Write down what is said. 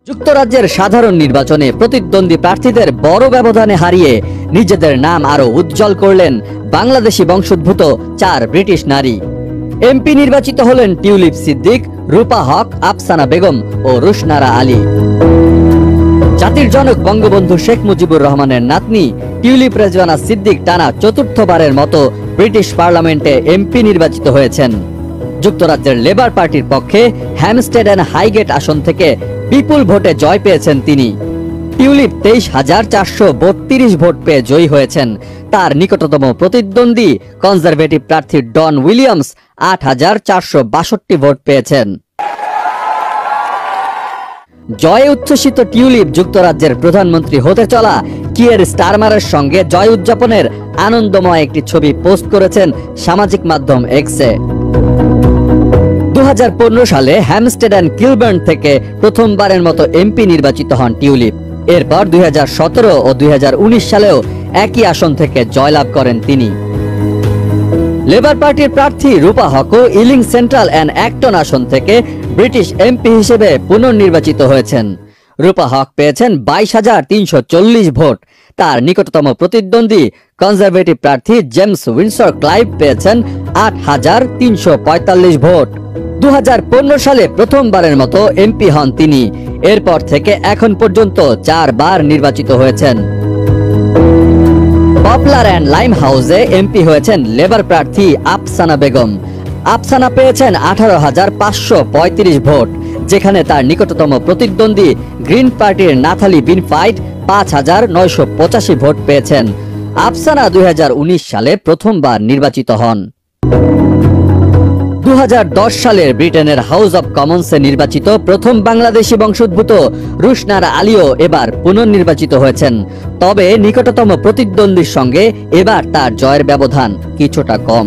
যুক্তরাজ্যের সাধারণ নির্বাচনে প্রতিদ্বন্দ্বী প্রার্থীদের বড় ব্যবধানে হারিয়ে নিজেদের নাম আরো উজ্জ্বল করলেন বাংলাদেশি বংশোদ্ভূত 4 ব্রিটিশ নারী। এমপি নির্বাচিত হলেন টিউলিপ সিদ্দিক, রূপা হক, আফসানা বেগম ও রুশনারা আলী। জাতির জনক বঙ্গবন্ধু শেখ মুজিবুর রহমানের নাতনি টিউলিপ রেজওয়ানা সিদ্দিক টানা চতুর্থবারের মতো ব্রিটিশ পার্লামেন্টে এমপি নির্বাচিত হয়েছেন। যুক্তরাজ্যের লেবার পার্টির পক্ষে হ্যামস্টেড এন্ড হাইগেট আসন থেকে বিপুল ভোটে জয় পেয়েছেন তিনি। টিউলিপ 23,432 ভোট পেয়ে জয়ী হয়েছেন। তার নিকটতম প্রতিদ্বন্দ্বী কনজারভেটিভ প্রার্থী ডন উইলিয়ামস 8,462 ভোট পেয়েছেন। জয়ে উচ্ছ্বসিত টিউলিপ যুক্তরাজ্যের প্রধানমন্ত্রী হতে চলা কিয়ের স্টারমারের সঙ্গে জয় উদযাপনের আনন্দময় একটি ছবি পোস্ট করেছেন সামাজিক মাধ্যম এক্সে। 2015 সালে হ্যামস্টেড এন্ড কিলবার্ন থেকে প্রথমবারের মতো এমপি নির্বাচিত হন টিউলিপ। এরপর 2017 ও 2019 সালেও একই আসন থেকে জয়লাভ করেন তিনি। লেবার পার্টির প্রার্থী রূপা হকও ইলিং সেন্ট্রাল এন্ড অ্যাক্টন আসন থেকে ব্রিটিশ এমপি হিসেবে পুনর্নির্বাচিত হয়েছেন। রূপা হক পেয়েছেন 22,340 ভোট। তার নিকটতম প্রতিদ্বন্দ্বী কনজারভেটিভ প্রার্থী জেমস উইন্ডসর ক্লাইভ পেয়েছেন 8,345 ভোট। 2015 সালে প্রথমবারের মতো এমপি হন তিনি। এরপর থেকে এখন পর্যন্ত 4 বার নির্বাচিত হয়েছেন। পপলার এন্ড লাইম হাউসে এমপি হয়েছেন লেবার প্রার্থী আফসানা বেগম। আফসানা পেয়েছেন 18,535 ভোট, যেখানে তার নিকটতম প্রতিদ্বন্দ্বী গ্রিন পার্টির নাথালি বিনফাইট 5,985 ভোট পেয়েছেন। আফসানা 2019 সালে প্রথমবার নির্বাচিত হন। 2010 সালের ব্রিটেনের হাউস অব কমন্সে নির্বাচিত প্রথম বাংলাদেশি বংশোদ্ভূত রুশনারা আলীও এবার পুনর্নির্বাচিত হয়েছেন। তবে নিকটতম প্রতিদ্বন্দ্বীর সঙ্গে এবার তার জয়ের ব্যবধান কিছুটা কম।